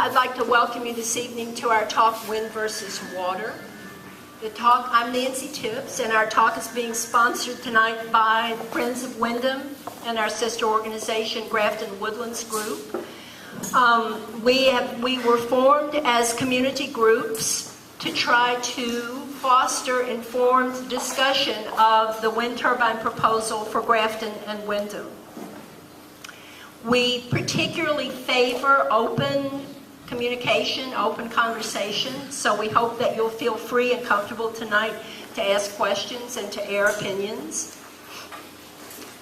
I'd like to welcome you this evening to our talk, Wind versus Water. I'm Nancy Tibbs, and our talk is being sponsored tonight by the Friends of Windham and our sister organization, Grafton Woodlands Group. We were formed as community groups to try to foster informed discussion of the wind turbine proposal for Grafton and Windham. We particularly favor open communication, open conversation, so we hope that you'll feel free and comfortable tonight to ask questions and to air opinions.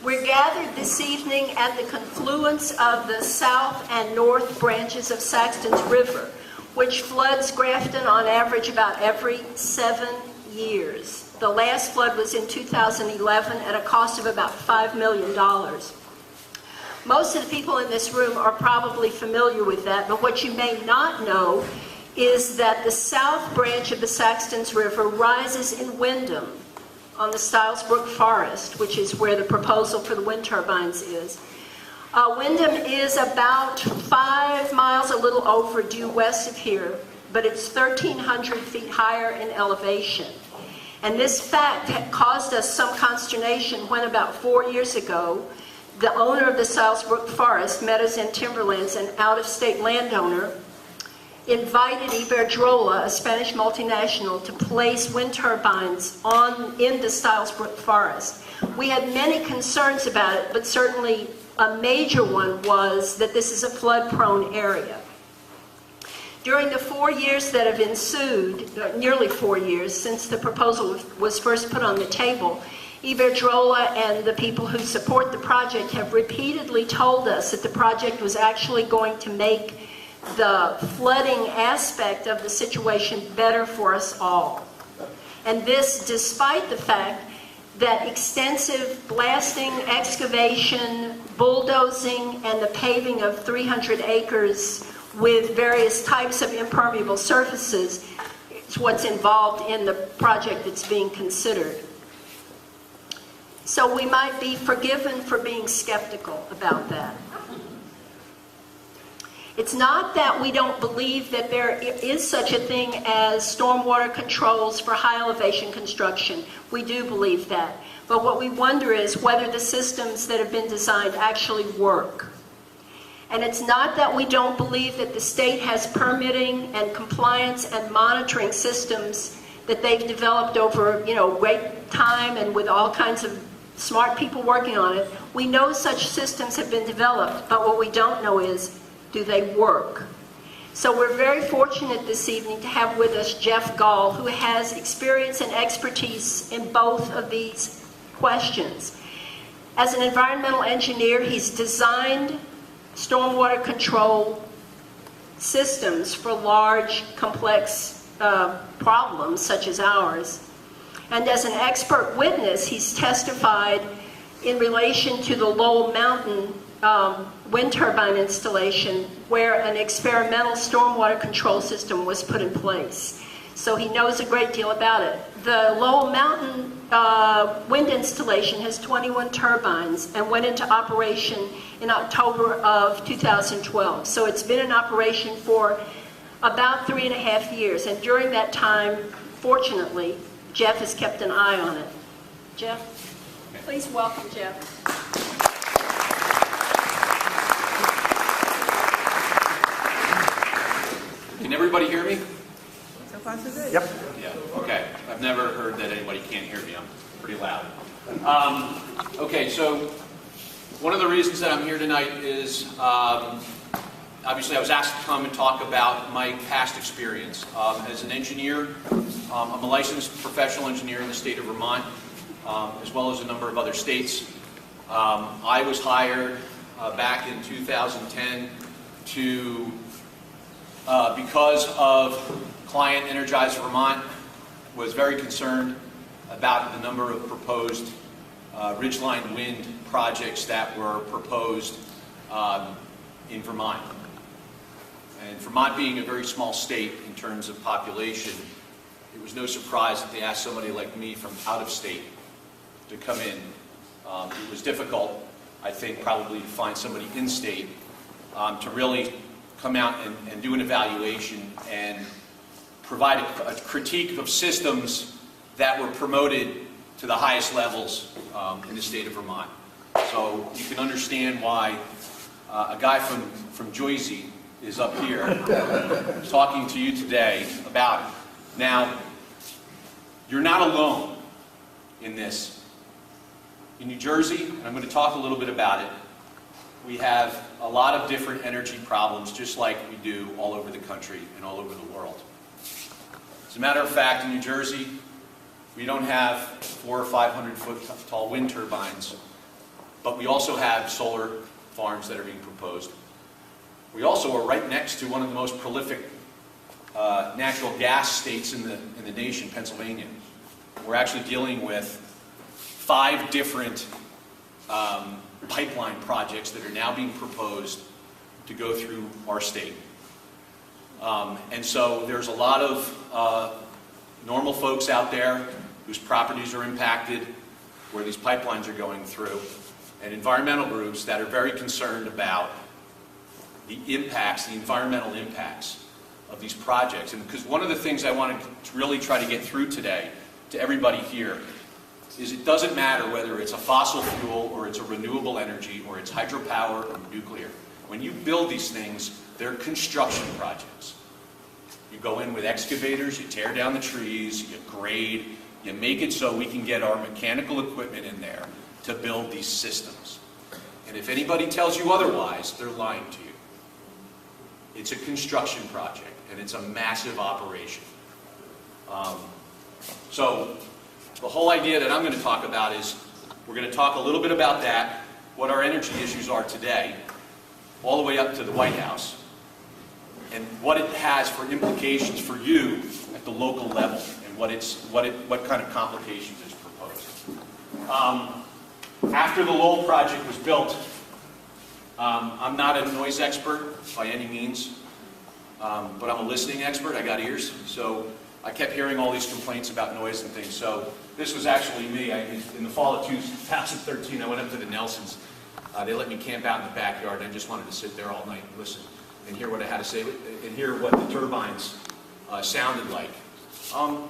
We're gathered this evening at the confluence of the south and north branches of Saxton's River, which floods Grafton on average about every 7 years. The last flood was in 2011 at a cost of about $5 million. Most of the people in this room are probably familiar with that, but what you may not know is that the south branch of the Saxton's River rises in Windham on the Stilesbrook Forest, which is where the proposal for the wind turbines is. Windham is about 5 miles, a little over, due west of here, but it's 1,300 feet higher in elevation. And this fact had caused us some consternation when about 4 years ago, the owner of the Stilesbrook Forest, Meadows and Timberlands, an out-of-state landowner, invited Iberdrola, a Spanish multinational, to place wind turbines in the Stilesbrook Forest. We had many concerns about it, but certainly a major one was that this is a flood-prone area. During the 4 years that have ensued, nearly 4 years since the proposal was first put on the table, Iberdrola and the people who support the project have repeatedly told us that the project was actually going to make the flooding aspect of the situation better for us all. And this despite the fact that extensive blasting, excavation, bulldozing, and the paving of 300 acres with various types of impermeable surfaces is what's involved in the project that's being considered. So we might be forgiven for being skeptical about that. It's not that we don't believe that there is such a thing as stormwater controls for high elevation construction. We do believe that. But what we wonder is whether the systems that have been designed actually work. And it's not that we don't believe that the state has permitting and compliance and monitoring systems that they've developed over, great time and with all kinds of smart people working on it. We know such systems have been developed, but what we don't know is, do they work? So we're very fortunate this evening to have with us Jeff Gall, who has experience and expertise in both of these questions. As an environmental engineer, he's designed stormwater control systems for large, complex problems such as ours. And as an expert witness, he's testified in relation to the Lowell Mountain wind turbine installation where an experimental stormwater control system was put in place. So he knows a great deal about it. The Lowell Mountain wind installation has 21 turbines and went into operation in October of 2012. So it's been in operation for about 3.5 years. And during that time, fortunately, Jeff has kept an eye on it. Jeff, please welcome Jeff. Can everybody hear me? So far, so good. Yep. Yeah, okay. I've never heard that anybody can't hear me. I'm pretty loud. Okay, so one of the reasons that I'm here tonight is obviously I was asked to come and talk about my past experience. As an engineer, I'm a licensed professional engineer in the state of Vermont, as well as a number of other states. I was hired back in 2010 to, because of client Energize Vermont was very concerned about the number of proposed ridgeline wind projects that were proposed in Vermont. And Vermont being a very small state in terms of population, it was no surprise that they asked somebody like me from out of state to come in. It was difficult, I think, probably to find somebody in state to really come out and do an evaluation and provide a critique of systems that were promoted to the highest levels in the state of Vermont. So you can understand why a guy from Jersey is up here talking to you today about it. Now, you're not alone in this. In New Jersey, and I'm going to talk a little bit about it, we have a lot of different energy problems, just like we do all over the country and all over the world. As a matter of fact, in New Jersey, we don't have 400 or 500 foot tall wind turbines, but we also have solar farms that are being proposed. We also are right next to one of the most prolific natural gas states in the nation, Pennsylvania. We're actually dealing with 5 different pipeline projects that are now being proposed to go through our state. And so there's a lot of normal folks out there whose properties are impacted where these pipelines are going through, and environmental groups that are very concerned about the impacts, the environmental impacts of these projects. And because one of the things I wanted to really try to get through today to everybody here is it doesn't matter whether it's a fossil fuel or it's a renewable energy or it's hydropower or nuclear. When you build these things, they're construction projects. You go in with excavators, you tear down the trees, you grade, you make it so we can get our mechanical equipment in there to build these systems. And if anybody tells you otherwise, they're lying to you. It's a construction project, and it's a massive operation. So the whole idea that I'm going to talk about is we're going to talk a little bit about that, what our energy issues are today, all the way up to the White House, and what it has for implications for you at the local level, and what kind of complications is proposed. After the Lowell project was built, I'm not a noise expert by any means, but I'm a listening expert. I got ears, so I kept hearing all these complaints about noise and things. So this was actually me. In the fall of 2013, I went up to the Nelsons. They let me camp out in the backyard, and I just wanted to sit there all night and listen and hear what I had to say and hear what the turbines sounded like.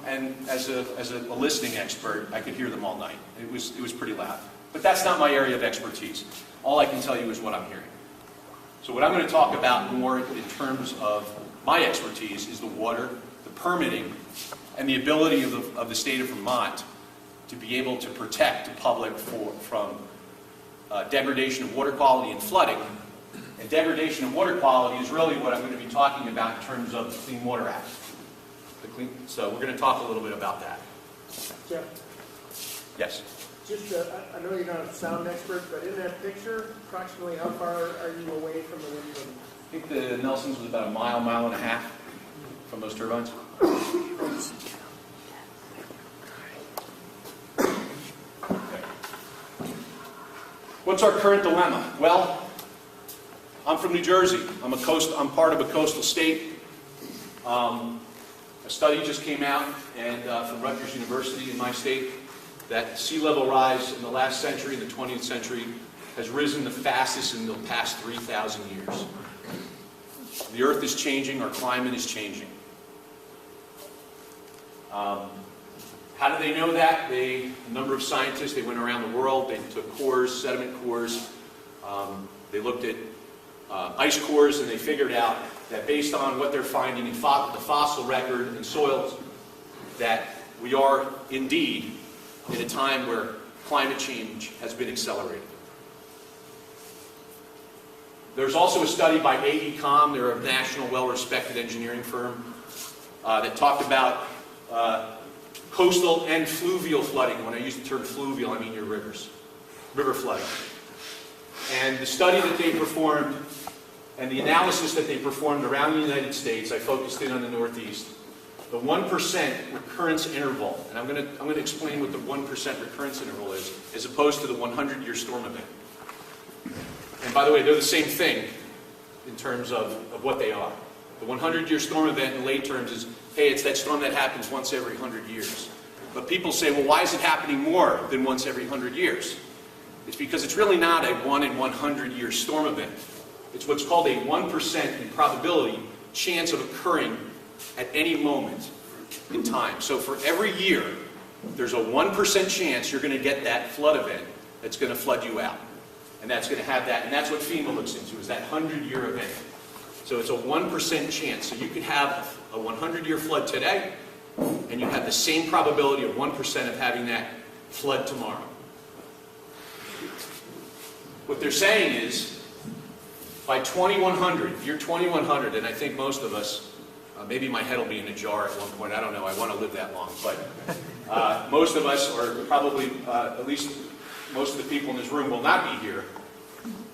And as a listening expert, I could hear them all night. It was pretty loud. But that's not my area of expertise. All I can tell you is what I'm hearing. So what I'm going to talk about more in terms of my expertise is the water, the permitting, and the ability of the state of Vermont to be able to protect the public from degradation of water quality and flooding. And degradation of water quality is really what I'm going to be talking about in terms of the Clean Water Act. So we're going to talk a little bit about that. Jeff? Yes? Just, I know you're not a sound expert, but in that picture, approximately how far are you away from the wind turbine? I think the Nelsons was about a mile and a half from those turbines. Okay. What's our current dilemma? Well, I'm from New Jersey. I'm part of a coastal state. A study just came out from Rutgers University in my state that sea level rise in the last century, in the 20th century, has risen the fastest in the past 3,000 years. The Earth is changing, our climate is changing. How do they know that? A number of scientists, they went around the world, they took cores, sediment cores, they looked at ice cores, and they figured out that based on what they're finding in the fossil record and soils, that we are indeed in a time where climate change has been accelerated. There's also a study by AECOM, they're a national well-respected engineering firm, that talked about coastal and fluvial flooding. When I use the term fluvial, I mean your rivers, river flooding. And the study that they performed and the analysis that they performed around the United States, I focused in on the Northeast, the 1% recurrence interval, and I'm going to explain what the 1% recurrence interval is, as opposed to the 100-year storm event. And by the way, they're the same thing in terms of what they are. The 100-year storm event in lay terms is, hey, it's that storm that happens once every 100 years. But people say, well, why is it happening more than once every 100 years? It's because it's really not a 1 in 100-year storm event. It's what's called a 1% in probability chance of occurring at any moment in time. So for every year, there's a 1% chance you're going to get that flood event that's going to flood you out. And that's going to have that, and that's what FEMA looks into, is that 100-year event. So it's a 1% chance. So you could have a 100-year flood today, and you have the same probability of 1% of having that flood tomorrow. What they're saying is, by 2100, year 2100, and I think most of us, maybe my head will be in a jar at one point, I don't know, I want to live that long, but most of us, or probably at least most of the people in this room will not be here.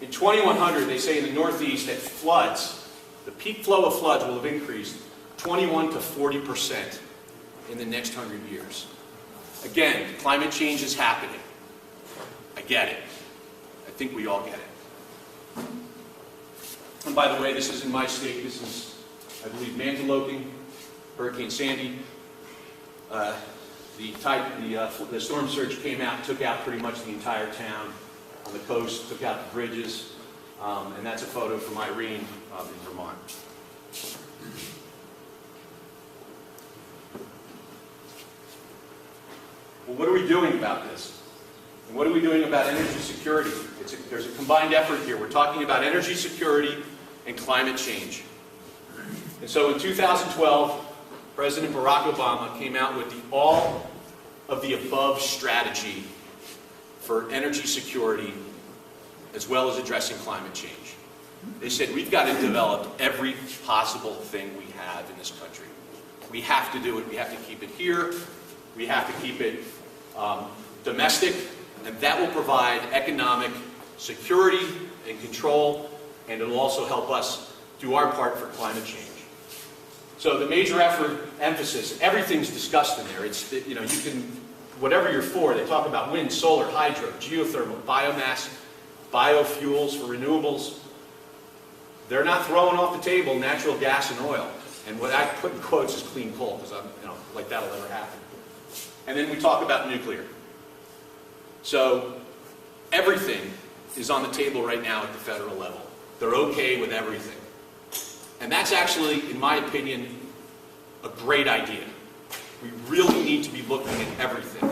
In 2100, they say in the Northeast that floods, the peak flow of floods will have increased 21 to 40% in the next 100 years. Again, climate change is happening. I get it. I think we all get it. And by the way, this is in my state. This is, I believe, Manteloking, Hurricane Sandy. The storm surge came out and took out pretty much the entire town on the coast, took out the bridges, and that's a photo from Irene in Vermont. Well, what are we doing about this? And what are we doing about energy security? There's a combined effort here. We're talking about energy security and climate change. And so in 2012, President Barack Obama came out with the all of the above strategy for energy security as well as addressing climate change. They said we've got to develop every possible thing we have in this country. We have to do it. We have to keep it here. We have to keep it domestic, and that will provide economic security and control, and it'll also help us do our part for climate change. So the major emphasis, everything's discussed in there. It's, you know, you can, whatever you're for, they talk about wind, solar, hydro, geothermal, biomass, biofuels for renewables. They're not throwing off the table natural gas and oil. And what I put in quotes is clean coal, because I'm, you know, like that'll never happen. And then we talk about nuclear. So everything is on the table right now at the federal level. They're okay with everything. And that's actually, in my opinion, a great idea. We really need to be looking at everything.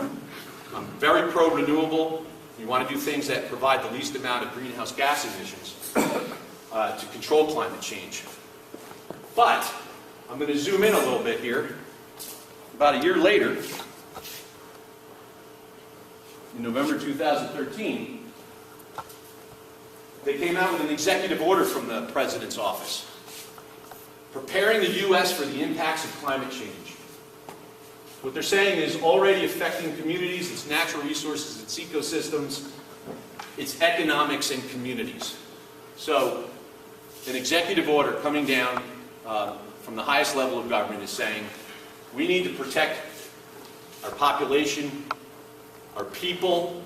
I'm very pro-renewable. We want to do things that provide the least amount of greenhouse gas emissions to control climate change. But I'm going to zoom in a little bit here. About a year later, in November 2013, they came out with an executive order from the President's office, preparing the U.S. for the impacts of climate change. What they're saying is already affecting communities, its natural resources, its ecosystems, its economics and communities. So, an executive order coming down from the highest level of government is saying, we need to protect our population, our people,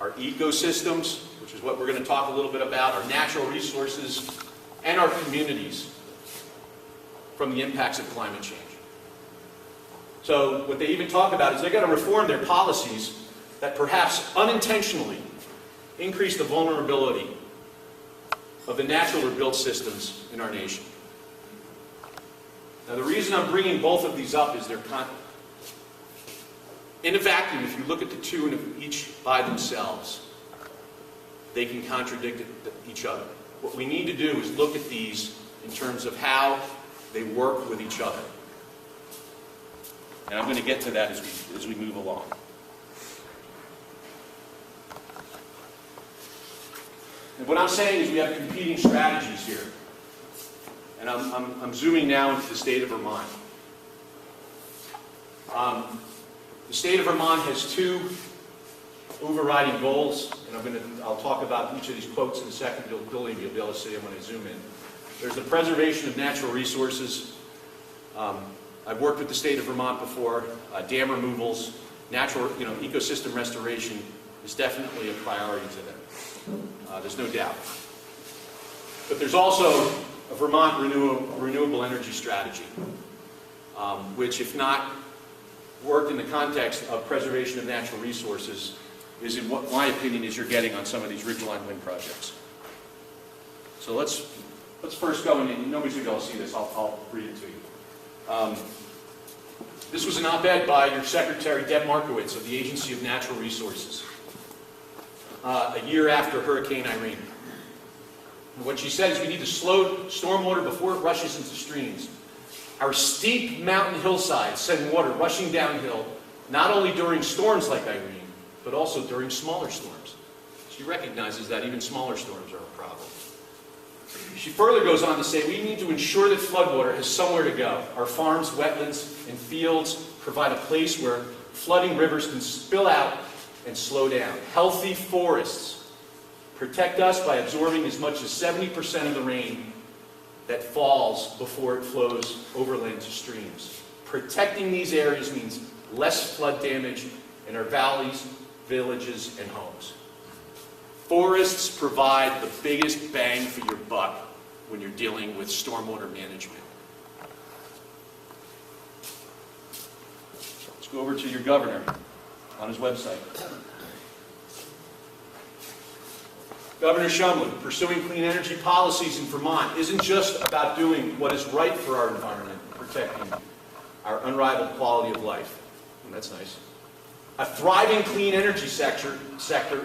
our ecosystems, which is what we're going to talk a little bit about, our natural resources, and our communities from the impacts of climate change. So what they even talk about is they've got to reform their policies that perhaps unintentionally increase the vulnerability of the natural or built systems in our nation. Now the reason I'm bringing both of these up is they're in a vacuum. If you look at the two and each by themselves, they can contradict each other. What we need to do is look at these in terms of how they work with each other. And I'm going to get to that as we move along. And what I'm saying is we have competing strategies here. And I'm zooming now into the state of Vermont. The state of Vermont has two overriding goals, and I'll talk about each of these quotes in a second. You'll be able to see them when I zoom in. There's the preservation of natural resources. I've worked with the state of Vermont before. Dam removals, natural, ecosystem restoration is definitely a priority to them. There's no doubt. But there's also a Vermont renewable energy strategy, which, if not worked in the context of preservation of natural resources, is, in what my opinion is, you're getting on some of these ridgeline wind projects. So let's first go in, and nobody's going to be able to see this. I'll read it to you. This was an op-ed by your secretary, Deb Markowitz, of the Agency of Natural Resources, a year after Hurricane Irene. And what she said is we need to slow stormwater before it rushes into streams. Our steep mountain hillsides send water rushing downhill, not only during storms like Irene, but also during smaller storms. She recognizes that even smaller storms are a problem. She further goes on to say we need to ensure that floodwater has somewhere to go. Our farms, wetlands, and fields provide a place where flooding rivers can spill out and slow down. Healthy forests protect us by absorbing as much as 70% of the rain that falls before it flows overland to streams. Protecting these areas means less flood damage in our valleys, villages, and homes. Forests provide the biggest bang for your buck when you're dealing with stormwater management. Let's go over to your governor on his website. Governor Shumlin, pursuing clean energy policies in Vermont isn't just about doing what is right for our environment, protecting our unrivaled quality of life. And that's nice. A thriving clean energy sector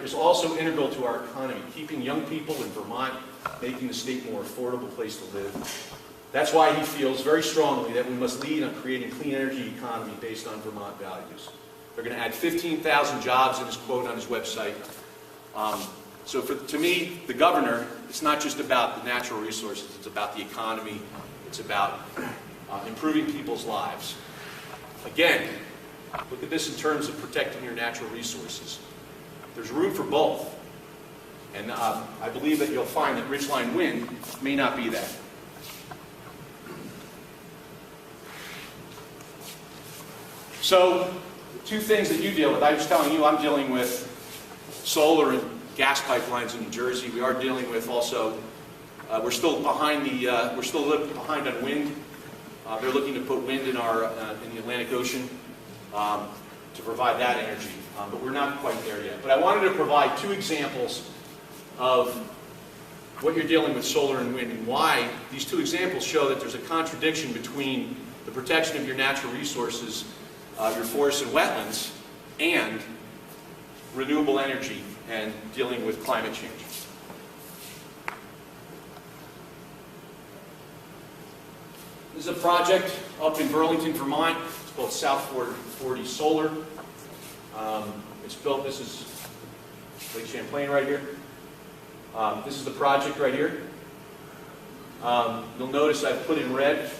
is also integral to our economy, keeping young people in Vermont, making the state a more affordable place to live. That's why he feels very strongly that we must lead on creating a clean energy economy based on Vermont values. They're going to add 15,000 jobs in his quote on his website. So to me, the governor, it's not just about the natural resources, it's about the economy, it's about improving people's lives. Again, look at this in terms of protecting your natural resources. There's room for both. And I believe that you'll find that Ridgeline Wind may not be that. So, the two things that you deal with, I was telling you I'm dealing with solar and gas pipelines in New Jersey. We are dealing with also, we're still behind we're still a little behind on wind. They're looking to put wind in in the Atlantic Ocean to provide that energy, but we're not quite there yet. But I wanted to provide two examples of what you're dealing with solar and wind and why these two examples show that there's a contradiction between the protection of your natural resources, your forests and wetlands, and renewable energy and dealing with climate change. This is a project up in Burlington, Vermont. It's called South 40 Solar. It's built, this is Lake Champlain right here. This is the project right here. You'll notice I've put in red.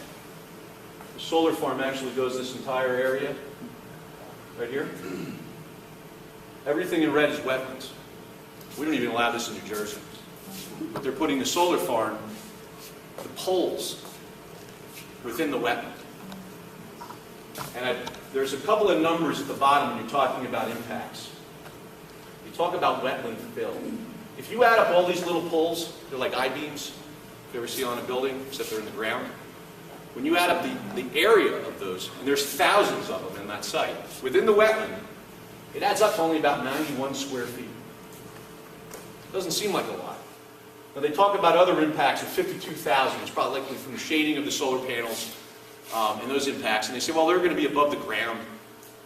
The solar farm actually goes this entire area right here. Everything in red is wetlands. We don't even allow this in New Jersey. But they're putting the solar farm, the poles, within the wetland. And there's a couple of numbers at the bottom when you're talking about impacts. You talk about wetland fill. If you add up all these little poles, they're like I-beams, if you ever see on a building, except they're in the ground. When you add up the area of those, and there's thousands of them in that site, within the wetland, it adds up to only about 91 square feet. Doesn't seem like a lot. Now they talk about other impacts of 52,000. It's probably likely from the shading of the solar panels and those impacts. And they say, well, they're going to be above the ground.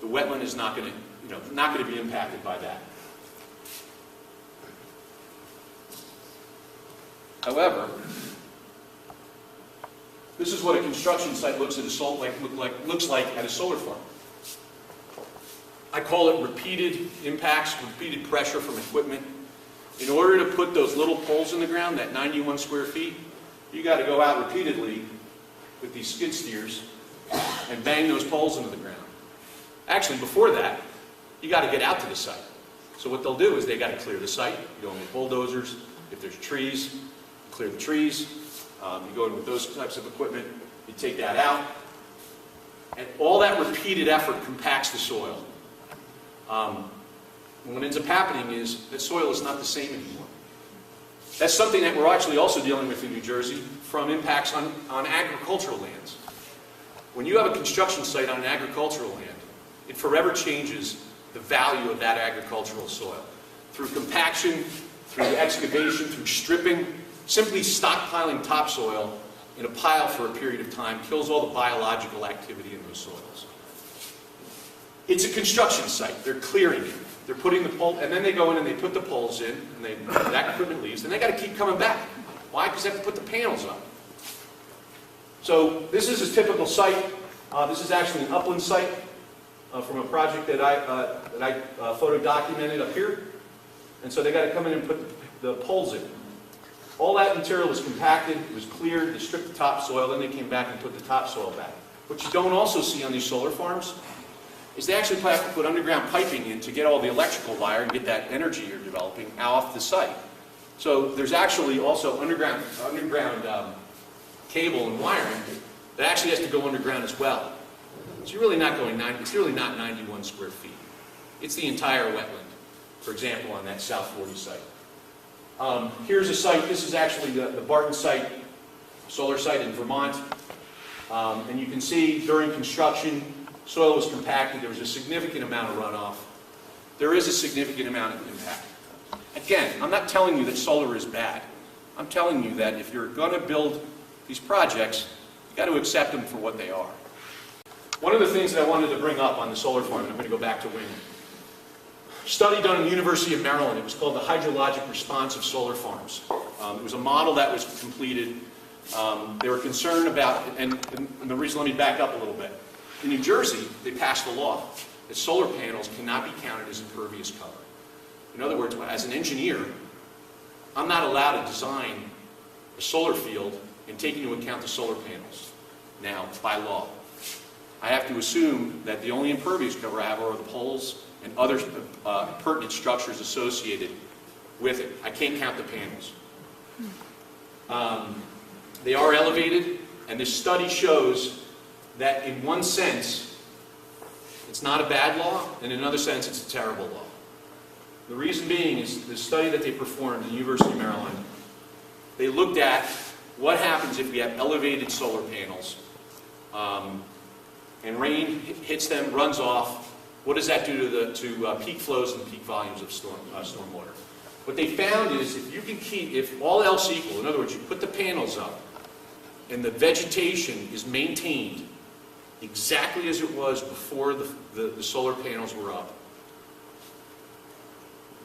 The wetland is not going to be impacted by that. However, this is what a construction site looks like at a solar farm. I call it repeated impacts, repeated pressure from equipment. In order to put those little poles in the ground, that 91 square feet, you got to go out repeatedly with these skid steers and bang those poles into the ground. Actually, before that, you got to get out to the site. So what they'll do is they got to clear the site. You go in with bulldozers. If there's trees, clear the trees. You go in with those types of equipment. You take that out. And all that repeated effort compacts the soil. And what ends up happening is that soil is not the same anymore. That's something that we're actually also dealing with in New Jersey from impacts on agricultural lands. When you have a construction site on an agricultural land, it forever changes the value of that agricultural soil. Through compaction, through excavation, through stripping, simply stockpiling topsoil in a pile for a period of time kills all the biological activity in those soils. It's a construction site. They're clearing it. They're putting the pole, and then they go in and they put the poles in, and that equipment leaves, and they got to keep coming back. Why? Because they have to put the panels up. So this is a typical site. This is actually an upland site from a project that I photo documented up here. And so they got to come in and put the poles in. All that material was compacted, it was cleared, they stripped the topsoil, then they came back and put the topsoil back. What you don't also see on these solar farms is they actually have to put underground piping in to get all the electrical wire and get that energy you're developing off the site. So there's actually also underground cable and wiring that actually has to go underground as well. So you're really not going it's really not 91 square feet. It's the entire wetland, for example, on that South 40 site. Here's a site, this is actually the Barton site, solar site in Vermont. And you can see during construction, soil was compacted, there was a significant amount of runoff. There is a significant amount of impact. Again, I'm not telling you that solar is bad. I'm telling you that if you're going to build these projects, you've got to accept them for what they are. One of the things that I wanted to bring up on the solar farm, and I'm going to go back to wind. Study done at the University of Maryland. It was called the Hydrologic Response of Solar Farms. It was a model that was completed. They were concerned about, and the reason, let me back up a little bit. In New Jersey, they passed a law that solar panels cannot be counted as impervious cover. In other words, as an engineer, I'm not allowed to design a solar field and take into account the solar panels now, by law. I have to assume that the only impervious cover I have are the poles and other pertinent structures associated with it. I can't count the panels. They are elevated, and this study shows that in one sense, it's not a bad law, and in another sense, it's a terrible law. The reason being is the study that they performed at the University of Maryland, they looked at what happens if we have elevated solar panels, and rain hits them, runs off. What does that do to peak flows and peak volumes of stormwater? What they found is if all else equal, in other words, you put the panels up and the vegetation is maintained exactly as it was before the solar panels were up,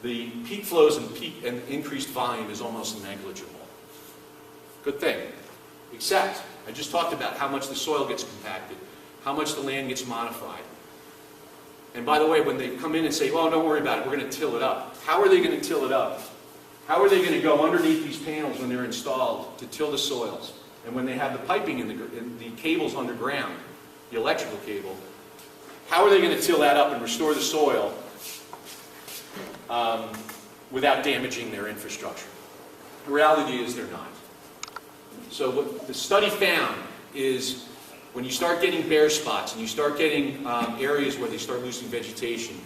the peak flows and increased volume is almost negligible. Good thing. Except, I just talked about how much the soil gets compacted, how much the land gets modified. And by the way, when they come in and say, well, don't worry about it, we're going to till it up. How are they going to till it up? How are they going to go underneath these panels when they're installed to till the soils? And when they have the piping in the cables underground, the electrical cable, how are they going to till that up and restore the soil without damaging their infrastructure? The reality is they're not. So what the study found is when you start getting bare spots and you start getting areas where they start losing vegetation,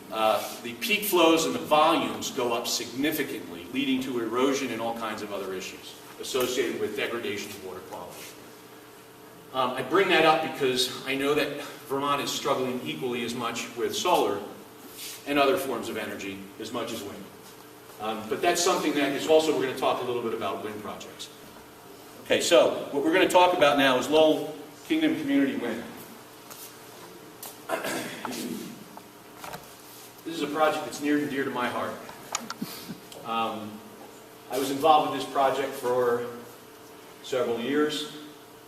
the peak flows and the volumes go up significantly, leading to erosion and all kinds of other issues associated with degradation of water quality. I bring that up because I know that Vermont is struggling equally as much with solar and other forms of energy as much as wind. But that's something that is also, we're going to talk a little bit about wind projects. Okay, so what we're going to talk about now is Lowell Kingdom Community Wind. This is a project that's near and dear to my heart. I was involved with this project for several years.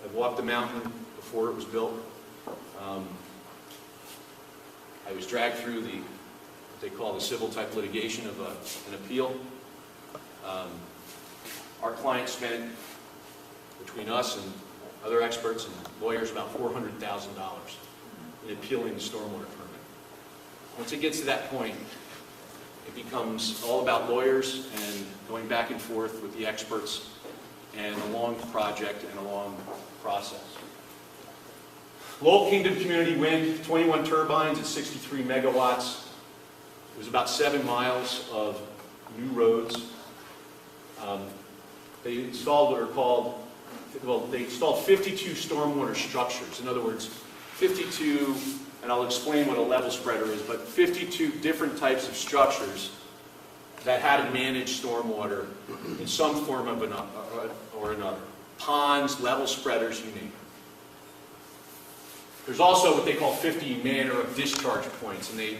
I've walked the mountain before it was built. I was dragged through what they call the civil type litigation of an appeal. Our client spent, between us and other experts and lawyers, about $400,000 in appealing the stormwater permit. Once it gets to that point, it becomes all about lawyers and going back and forth with the experts and a long project and a long process. Lowell Kingdom Community Wind, 21 turbines at 63 megawatts. There's about 7 miles of new roads. They installed what are called, they installed 52 stormwater structures. In other words, 52, and I'll explain what a level spreader is, but 52 different types of structures that had to manage stormwater in some form of or another. Ponds, level spreaders, you name it. There's also what they call 50 manner of discharge points, and they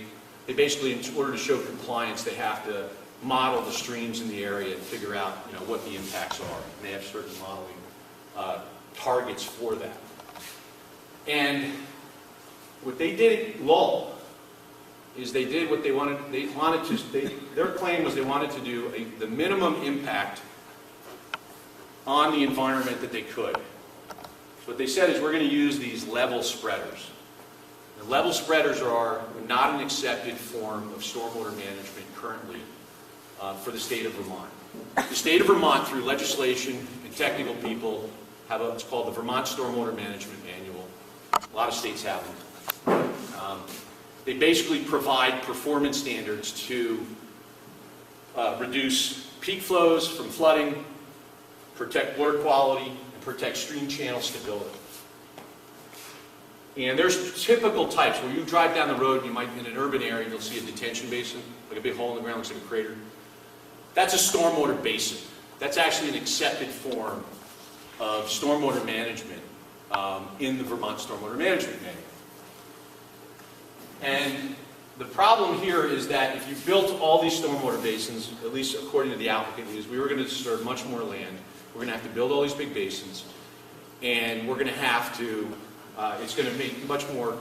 basically, in order to show compliance, they have to model the streams in the area and figure out, what the impacts are. And they have certain modeling targets for that. And what they did at Lowell is they did what they wanted. Their claim was they wanted to do the minimum impact on the environment that they could. So what they said is we're going to use these level spreaders. The level spreaders are not an accepted form of stormwater management currently for the state of Vermont. The state of Vermont, through legislation and technical people, have what's called the Vermont Stormwater Management Manual. A lot of states have them. They basically provide performance standards to reduce peak flows from flooding, protect water quality, and protect stream channel stability. And there's typical types. Where you drive down the road, you might, in an urban area, you'll see a detention basin, like a big hole in the ground, looks like a crater. That's a stormwater basin. That's actually an accepted form of stormwater management in the Vermont Stormwater Management Manual. And the problem here is that if you built all these stormwater basins, at least according to the applicant, is we were going to disturb much more land. We're going to have to build all these big basins, and we're going to have to. It's going to make much more.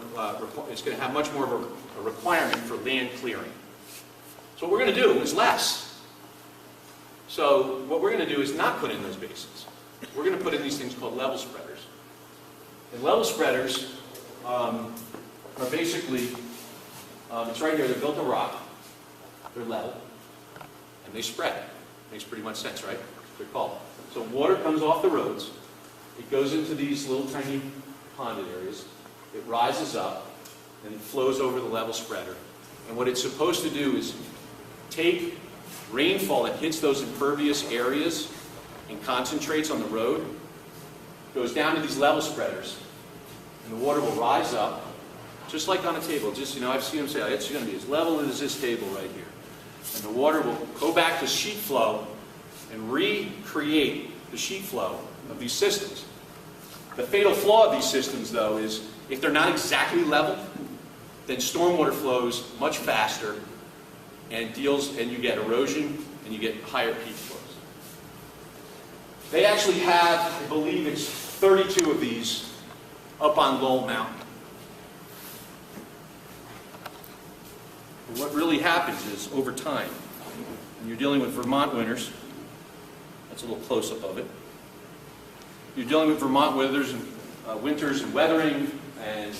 It's going to have much more of a requirement for land clearing. So what we're going to do is less. So what we're going to do is not put in those basins. We're going to put in these things called level spreaders. And level spreaders are basically, it's right here, they're built of rock, they're level, and they spread. Makes pretty much sense, right? Good call. So water comes off the roads, it goes into these little tiny ponded areas, it rises up, and it flows over the level spreader. And what it's supposed to do is take rainfall that hits those impervious areas and concentrates on the road, goes down to these level spreaders, and the water will rise up, just like on a table. Just, I've seen them say, it's going to be as level as this table right here. And the water will go back to sheet flow and recreate the sheet flow of these systems. The fatal flaw of these systems, though, is if they're not exactly level, then stormwater flows much faster and you get erosion and you get higher peak flows. They actually have, I believe it's 32 of these up on Lowell Mountain. What really happens is, over time, when you're dealing with Vermont winters, that's a little close-up of it, you're dealing with Vermont winters and weathering and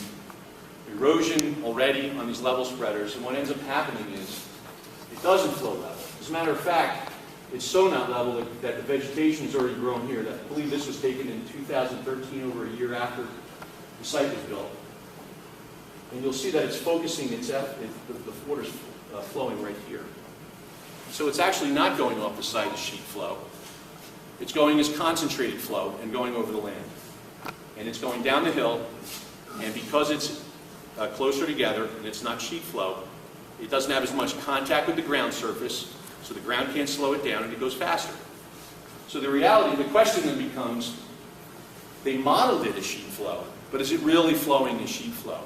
erosion already on these level spreaders, and what ends up happening is it doesn't flow level. As a matter of fact, it's so not level that the vegetation is already grown here. I believe this was taken in 2013, over a year after the site was built. And you'll see that it's focusing, the water's flowing right here. So it's actually not going off the site as sheet flow. It's going as concentrated flow and going over the land. And it's going down the hill, and because it's closer together and it's not sheet flow, it doesn't have as much contact with the ground surface, so the ground can't slow it down and it goes faster. So the question then becomes, they modeled it as sheet flow, but is it really flowing as sheet flow?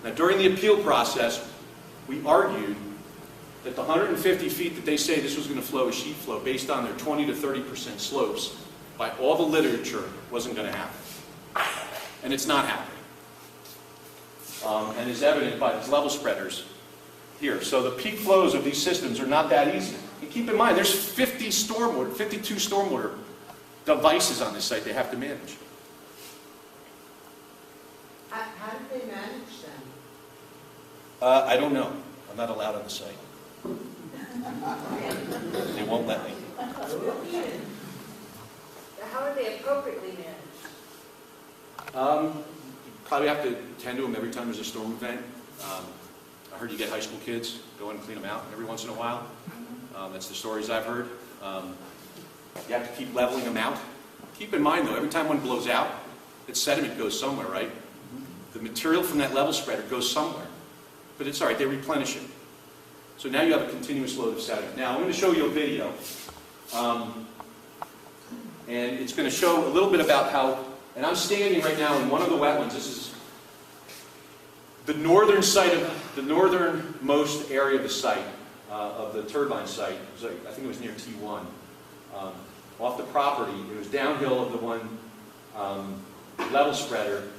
Now, during the appeal process, we argued that the 150 feet that they say this was going to flow as sheet flow, based on their 20 to 30% slopes, by all the literature, wasn't going to happen. And it's not happening. And is evident by these level spreaders here. So the peak flows of these systems are not that easy. And keep in mind, there's 52 stormwater devices on this site they have to manage. How do they manage them? I don't know. I'm not allowed on the site. They won't let me. How are they appropriately managed? Probably have to tend to them every time there's a storm event. I heard you get high school kids, go in and clean them out every once in a while. That's the stories I've heard. You have to keep leveling them out. Keep in mind, though, every time one blows out, its sediment goes somewhere, right? The material from that level spreader goes somewhere. But it's all right, they replenish it. So now you have a continuous load of sediment. Now I'm going to show you a video. And it's going to show a little bit about how, and I'm standing right now in one of the wetlands. This is the northern site of, the northernmost area of the site, of the turbine site. It was like, I think it was near T1. Off the property, it was downhill of the one level spreader.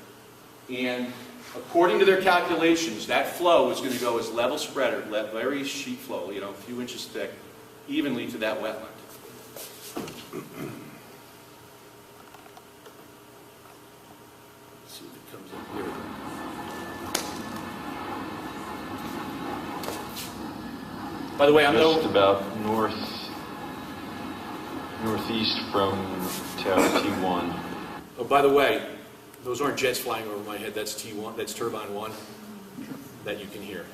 And according to their calculations, that flow was going to go as level spreader, very sheet flow, a few inches thick, evenly to that wetland. Let's see if it comes up here. By the way, I'm just about northeast from Tower T1. Oh, by the way, those aren't jets flying over my head. That's T1. That's turbine 1 that you can hear.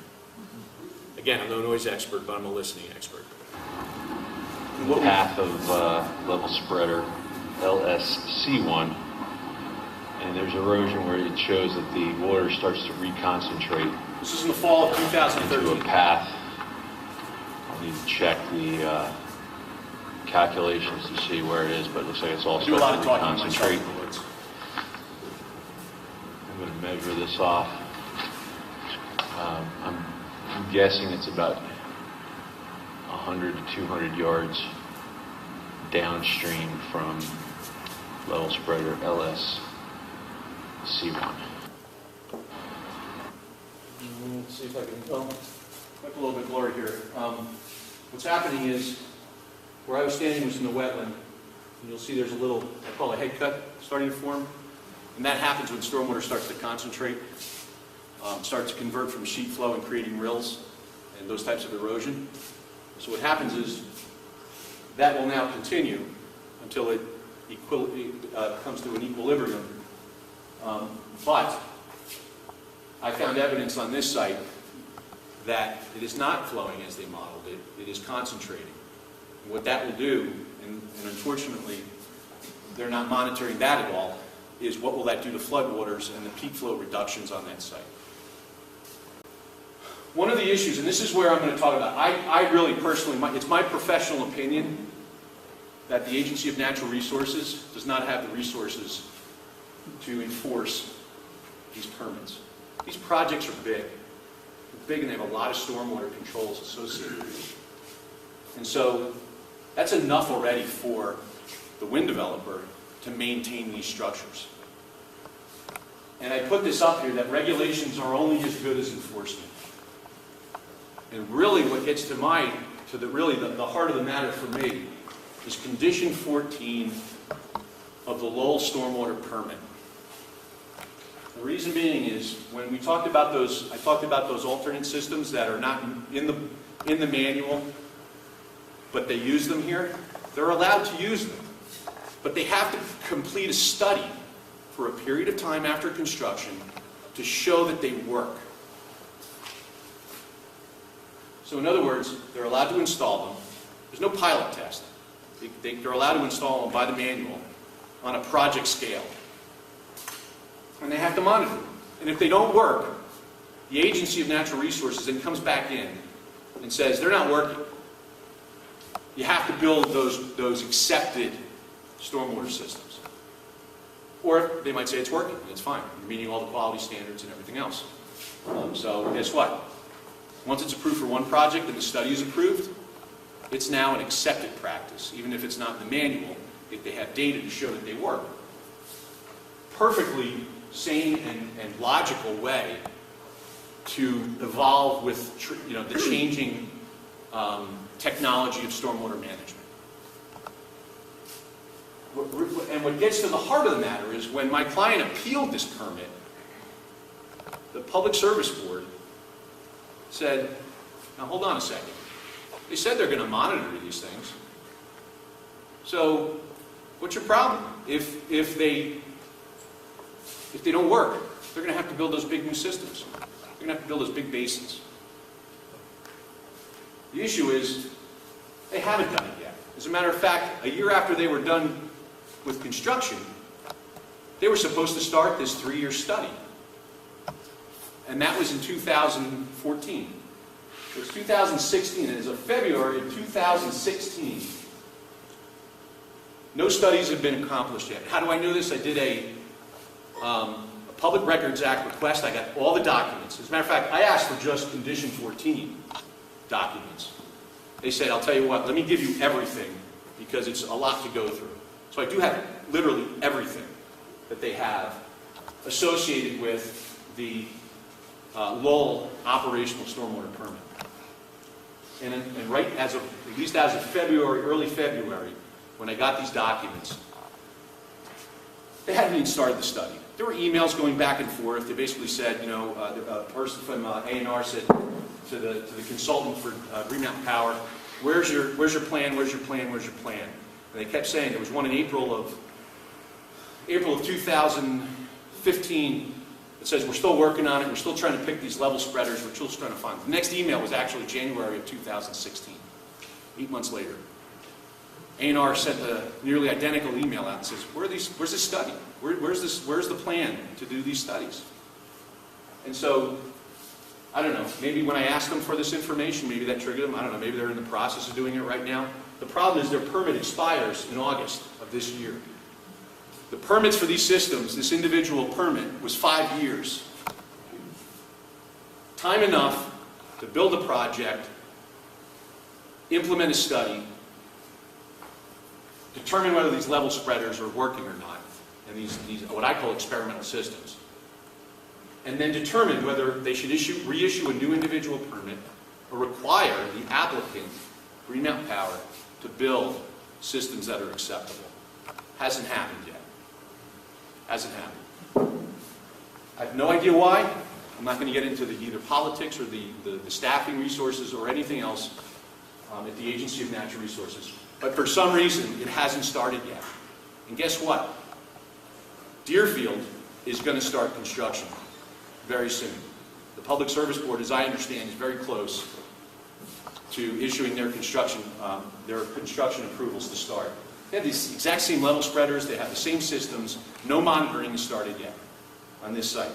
Again, I'm no noise expert, but I'm a listening expert. The path of level spreader LSC1, and there's erosion where it shows that the water starts to reconcentrate This is in the fall of into a 2013. path. I'll need to check the calculations to see where it is, but it looks like it's all I do a lot starting of to talking myself reconcentrate. in the woods. I'm going to measure this off. I'm guessing it's about 100 to 200 yards downstream from level spreader LSC1. Let's see if I can, make a little bit blurry here. What's happening is, where I was standing was in the wetland, and you'll see there's a little, I call it a head cut, starting to form. And that happens when stormwater starts to concentrate, starts to convert from sheet flow and creating rills and those types of erosion. So what happens is, that will now continue until it comes to an equilibrium. But I found evidence on this site that it is not flowing as they modeled it. It is concentrating. And what that will do, and unfortunately they're not monitoring that at all, is what will that do to floodwaters and the peak flow reductions on that site. One of the issues, and this is where I'm going to talk about, I really personally, it's my professional opinion that the Agency of Natural Resources does not have the resources to enforce these permits. These projects are big. They're big and they have a lot of stormwater controls associated with them. And so that's enough already for the wind developer to maintain these structures. And I put this up here that regulations are only as good as enforcement. And really what gets to the heart of the matter for me is condition 14 of the Lowell Stormwater Permit. The reason being is when we talked about those, I talked about those alternate systems that are not in the manual, but they use them here. They're allowed to use them, but they have to complete a study for a period of time after construction to show that they work. So in other words, they're allowed to install them. There's no pilot test. They're allowed to install them by the manual on a project scale. And they have to monitor them. And if they don't work, the Agency of Natural Resources then comes back in and says, they're not working. You have to build those accepted stormwater systems. Or they might say it's working, and it's fine. You're meeting all the quality standards and everything else. So guess what? Once it's approved for one project and the study is approved, it's now an accepted practice, even if it's not in the manual, if they have data to show that they work. Perfectly sane and logical way to evolve with the changing technology of stormwater management. And what gets to the heart of the matter is when my client appealed this permit, the Public Service Board said, now hold on a second. They said they're going to monitor these things. So what's your problem? If they don't work, they're going to have to build those big new systems. They're going to have to build those big basins. The issue is they haven't done it yet. As a matter of fact, a year after they were done with construction, they were supposed to start this 3-year study. And that was in 2014. It's 2016, and as of February of 2016, no studies have been accomplished yet. How do I know this? I did a Public Records Act request. I got all the documents. As a matter of fact, I asked for just Condition 14 documents. They said, I'll tell you what, let me give you everything, because it's a lot to go through. So I do have literally everything that they have associated with the Lowell operational stormwater permit. And right as of, at least as of February, early February, when I got these documents, they hadn't even started the study. There were emails going back and forth. They basically said, you know, a person from A&R said to the consultant for Green Mountain Power, where's your plan, where's your plan, where's your plan? And they kept saying, there was one in April of 2015 that says, we're still working on it, we're still trying to pick these level spreaders, we're still trying to find them. The next email was actually January of 2016, 8 months later. A&R sent a nearly identical email out and says, where's this study? Where's the plan to do these studies? And so, I don't know, maybe when I asked them for this information, maybe that triggered them. I don't know, maybe they're in the process of doing it right now. The problem is their permit expires in August of this year. The permits for these systems, this individual permit, was 5 years. Time enough to build a project, implement a study, determine whether these level spreaders are working or not, and these what I call experimental systems, and then determine whether they should reissue a new individual permit or require the applicant, Green Mountain Power, to build systems that are acceptable. Hasn't happened yet. Hasn't happened. I have no idea why. I'm not going to get into either politics or the staffing resources or anything else at the Agency of Natural Resources. But for some reason, it hasn't started yet. And guess what? Deerfield is going to start construction very soon. The Public Service Board, as I understand, is very close to issuing their construction approvals to start. They have these exact same level spreaders. They have the same systems. No monitoring has started yet on this site.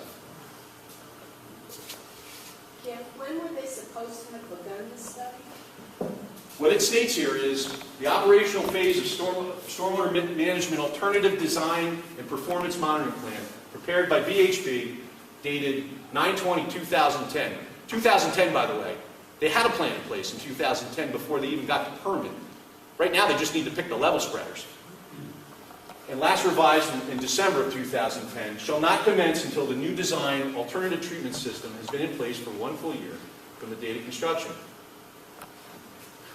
Jeff, when were they supposed to have begun the study? What it states here is the operational phase of stormwater management alternative design and performance monitoring plan prepared by VHB dated 9/20/2010. 2010, by the way. They had a plan in place in 2010 before they even got the permit. Right now, they just need to pick the level spreaders. And last revised in December of 2010, shall not commence until the new design alternative treatment system has been in place for 1 full year from the date of construction.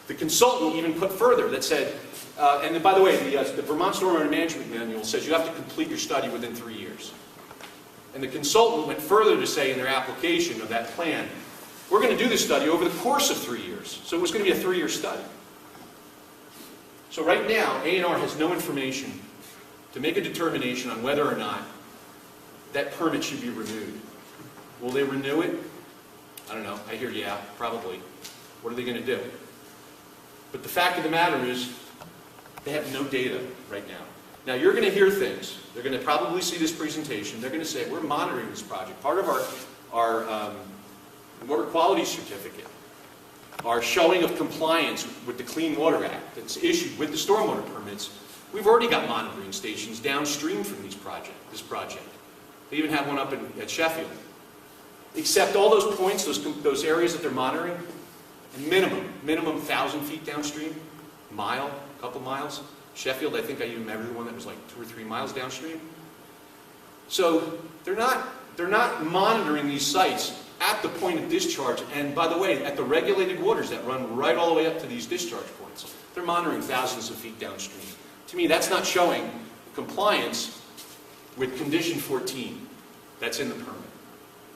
The consultant even put further that said, and by the way, the Vermont Stormwater Management Manual says you have to complete your study within 3 years. And the consultant went further to say in their application of that plan, we're going to do this study over the course of 3 years. So it was going to be a 3-year study. So right now, A&R has no information to make a determination on whether or not that permit should be renewed. Will they renew it? I don't know. I hear yeah, probably. What are they going to do? But the fact of the matter is, they have no data right now. Now, you're going to hear things. They're going to probably see this presentation. They're going to say, we're monitoring this project. Part of our water quality certificate, our showing of compliance with the Clean Water Act that's issued with the stormwater permits, we've already got monitoring stations downstream from this project. They even have one up at Sheffield. Except all those points, those areas that they're monitoring, minimum 1,000 feet downstream, a couple miles. Sheffield, I think I even measured one that was like 2 or 3 miles downstream. So they're not monitoring these sites at the point of discharge, and by the way, at the regulated waters that run right all the way up to these discharge points. They're monitoring thousands of feet downstream. To me, that's not showing compliance with Condition 14 that's in the permit.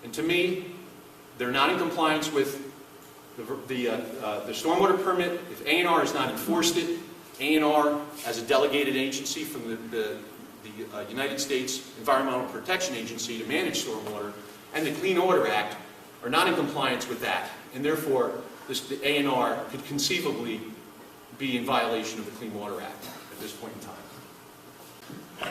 And to me, they're not in compliance with the stormwater permit. If A&R has not enforced it, A&R as a delegated agency from the United States Environmental Protection Agency to manage stormwater, and the Clean Water Act are not in compliance with that, and therefore the A&R could conceivably be in violation of the Clean Water Act at this point in time.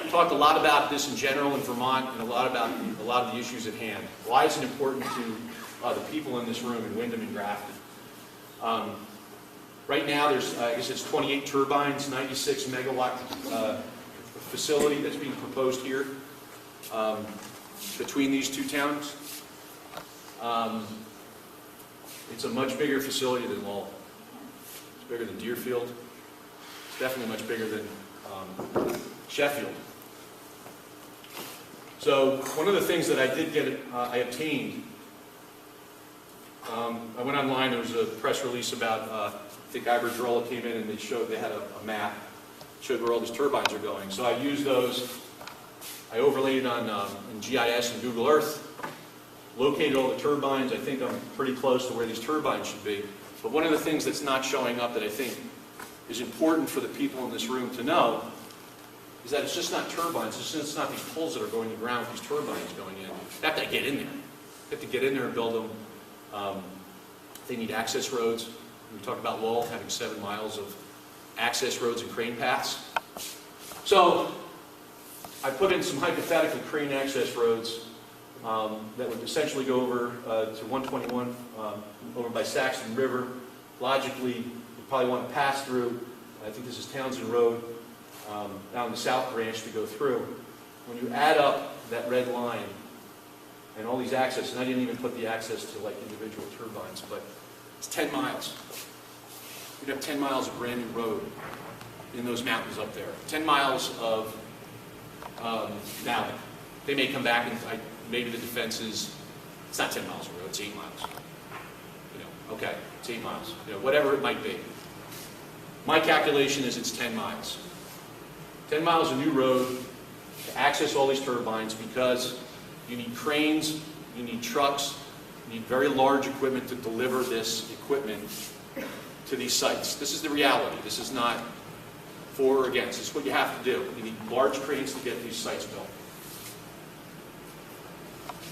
We talked a lot about this in general in Vermont and a lot of the issues at hand. Why is it important to the people in this room in Windham and Grafton? Right now, there's, I guess it's 28 turbines, 96 megawatt facility that's being proposed here between these two towns. It's a much bigger facility than Lowell. It's bigger than Deerfield. It's definitely much bigger than Sheffield. So one of the things that I did get, I obtained, I went online, there was a press release about, I think Iberdrola came in and they had a map, showed where all these turbines are going. So I used those, I overlaid it on in GIS and Google Earth, located all the turbines. I think I'm pretty close to where these turbines should be. But one of the things that's not showing up that I think is important for the people in this room to know is that it's just not turbines, it's not these poles that are going to the ground with these turbines going in. They have to get in there. They have to get in there and build them. They need access roads. We talk about Lowell having 7 miles of access roads and crane paths. So I put in some hypothetical crane access roads that would essentially go over to 121 over by Saxon River. Logically, you probably want to pass through, I think this is Townsend Road, down the south branch to go through. When you add up that red line and all these access, and I didn't even put the access to like individual turbines, but it's 10 miles. You'd have 10 miles of brand new road in those mountains up there. 10 miles of, now, they may come back and maybe the defense is, it's not 10 miles of road, it's 8 miles. You know, okay, it's 8 miles. You know, whatever it might be. My calculation is it's 10 miles. 10 miles of new road to access all these turbines because you need cranes, you need trucks, you need very large equipment to deliver this equipment to these sites. This is the reality. This is not for or against. This is what you have to do. You need large cranes to get these sites built.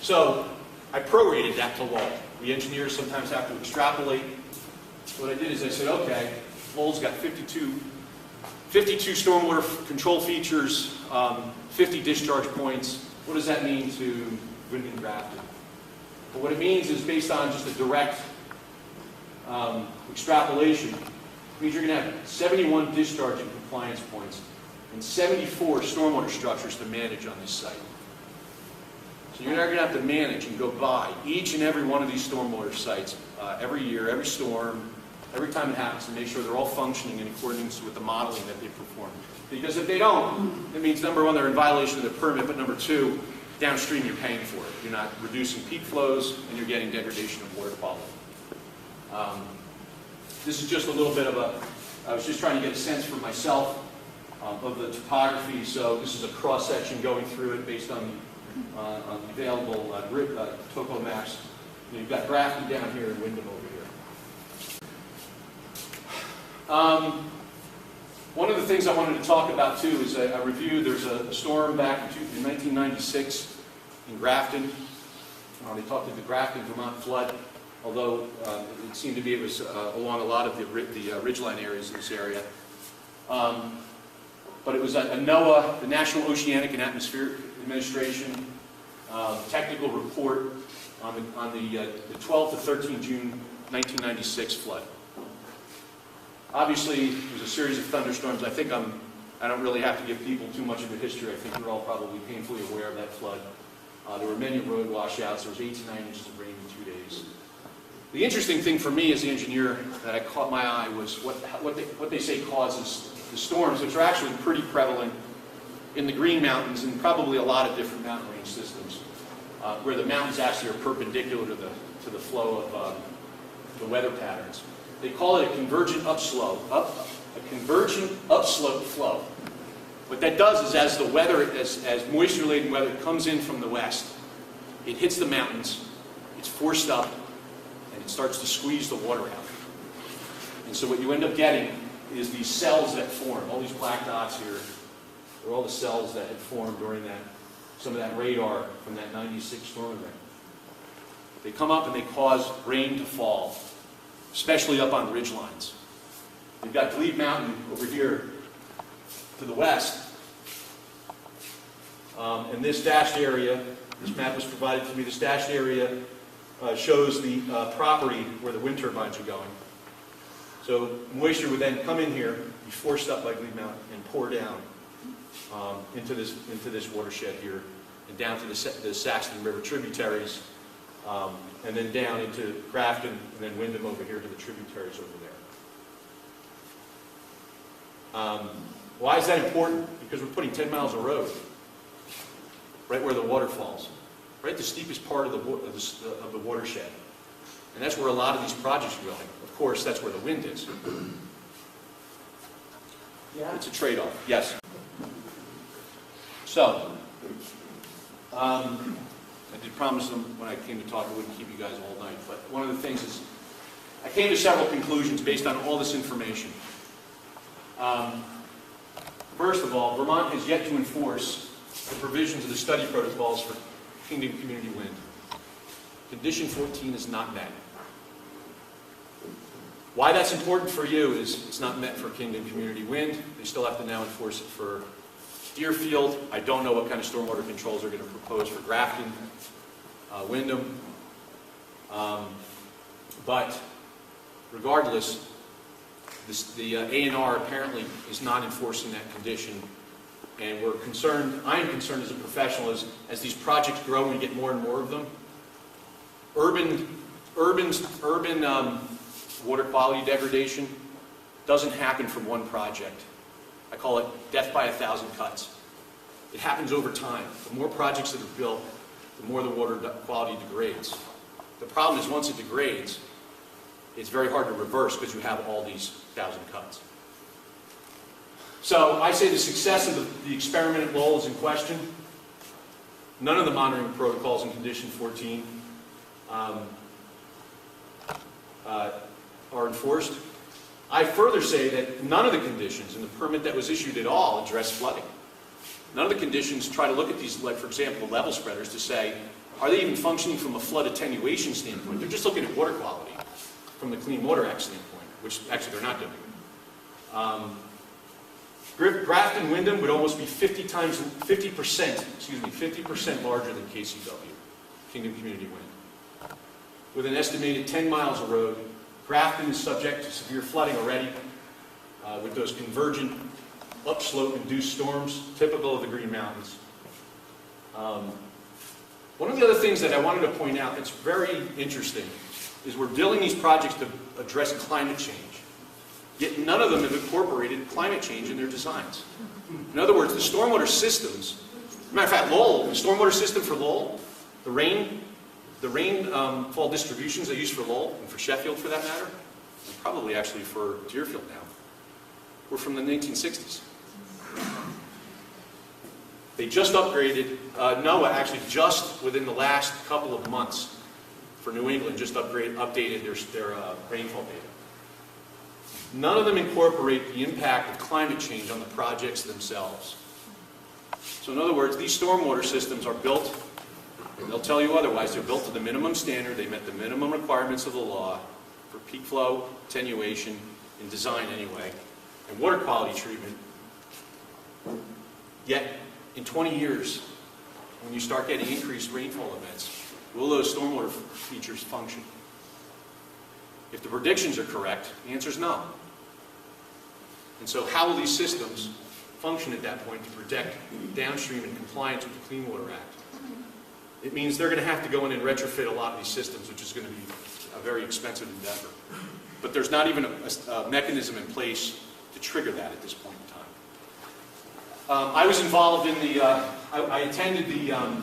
So I prorated that to Lowell. The engineers sometimes have to extrapolate. What I did is I said, okay, Lowell's got 52 stormwater control features, 50 discharge points. What does that mean to Wyndham Grafton? Well, what it means is based on just a direct extrapolation, it means you're going to have 71 discharge and compliance points and 74 stormwater structures to manage on this site. So you're not going to have to manage and go by each and every one of these stormwater sites every year, every storm, every time it happens, to make sure they're all functioning in accordance with the modeling that they perform. Because if they don't, it means number one, they're in violation of the permit, but number two, downstream you're paying for it. You're not reducing peak flows and you're getting degradation of water quality. This is just a little bit of I was just trying to get a sense for myself of the topography. So this is a cross section going through it based on the available topo maps. You've got Grafton down here and Wyndham over here. One of the things I wanted to talk about too is I reviewed, there's a storm back in 1996 in Grafton. They talked of the Grafton, Vermont flood, although it seemed to be it was along a lot of the ridgeline areas in this area. But it was a NOAA, the National Oceanic and Atmospheric Administration, technical report on the 12 to 13 June 1996 flood. Obviously, there was a series of thunderstorms. I don't really have to give people too much of a history. I think you're all probably painfully aware of that flood. There were many road washouts. There was 8 to 9 inches of rain in 2 days. The interesting thing for me as the engineer that I caught my eye was what they say causes the storms, which are actually pretty prevalent in the Green Mountains and probably a lot of different mountain range systems, where the mountains actually are perpendicular to the flow of the weather patterns. They call it a convergent upslope flow. What that does is as the weather, as moisture-laden weather comes in from the west, it hits the mountains, it's forced up, and it starts to squeeze the water out. And so what you end up getting is these cells that form. All these black dots here are all the cells that had formed during some of that radar from that 96 storm event. They come up and they cause rain to fall, especially up on ridge lines. You've got Glebe Mountain over here to the west. And this dashed area, this map was provided to me, this dashed area shows the property where the wind turbines are going. So moisture would then come in here, be forced up by Glebe Mountain, and pour down into this watershed here, and down to the Saxton River tributaries, and then down into Grafton, and then Wyndham over here to the tributaries over there. Why is that important? Because we're putting 10 miles of road right where the water falls, right at the steepest part of the watershed. And that's where a lot of these projects are going. Of course, that's where the wind is. Yeah. It's a trade-off. Yes. So, I did promise them when I came to talk I wouldn't keep you guys all night, but one of the things is I came to several conclusions based on all this information. First of all, Vermont has yet to enforce the provisions of the study protocols for Kingdom Community Wind. Condition 14 is not met. Why that's important for you is it's not met for Kingdom Community Wind. They still have to now enforce it for Deerfield. I don't know what kind of stormwater controls they're going to propose for Grafton, Wyndham. But regardless, the A&R apparently is not enforcing that condition. And we're concerned, I am concerned as a professional, as these projects grow and we get more and more of them, urban water quality degradation doesn't happen from one project. I call it death by 1,000 cuts. It happens over time. The more projects that are built, the more the water quality degrades. The problem is once it degrades, it's very hard to reverse because you have all these 1,000 cuts. So I say the success of the experiment at Lowell is in question. None of the monitoring protocols in Condition 14 are enforced. I further say that none of the conditions in the permit that was issued at all address flooding. None of the conditions try to look at these, like for example, the level spreaders to say, are they even functioning from a flood attenuation standpoint? They're just looking at water quality from the Clean Water Act standpoint, which actually they're not doing. Grafton Wyndham would almost be 50% larger than KCW, Kingdom Community Wind. With an estimated 10 miles of road, Grafton is subject to severe flooding already with those convergent upslope-induced storms typical of the Green Mountains. One of the other things that I wanted to point out that's very interesting is we're building these projects to address climate change. Yet none of them have incorporated climate change in their designs. In other words, the stormwater systems, as a matter of fact, Lowell, the stormwater system for Lowell, the rainfall distributions they use for Lowell, and for Sheffield for that matter, and probably actually for Deerfield now, were from the 1960s. They just upgraded, NOAA actually just within the last couple of months for New England just updated their rainfall data. None of them incorporate the impact of climate change on the projects themselves. So in other words, these stormwater systems are built, and they'll tell you otherwise, they're built to the minimum standard, they met the minimum requirements of the law for peak flow, attenuation, and design anyway, and water quality treatment. Yet, in 20 years, when you start getting increased rainfall events, will those stormwater features function? If the predictions are correct, the answer is no. And so how will these systems function at that point to protect downstream in compliance with the Clean Water Act? It means they're going to have to go in and retrofit a lot of these systems, which is going to be a very expensive endeavor. But there's not even a mechanism in place to trigger that at this point in time. I was involved in the, I attended the, in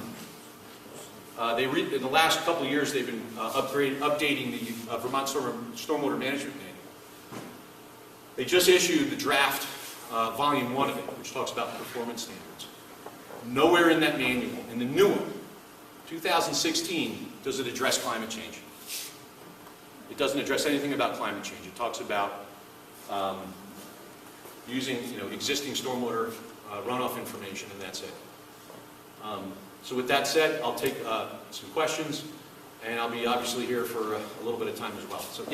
the last couple of years they've been updating the Vermont Stormwater Management Manual. They just issued the draft volume 1 of it, which talks about performance standards. Nowhere in that manual, in the new one, 2016, does it address climate change. It doesn't address anything about climate change. It talks about using existing stormwater runoff information, and that's it. So with that said, I'll take some questions, and I'll be obviously here for a little bit of time as well. So, yeah.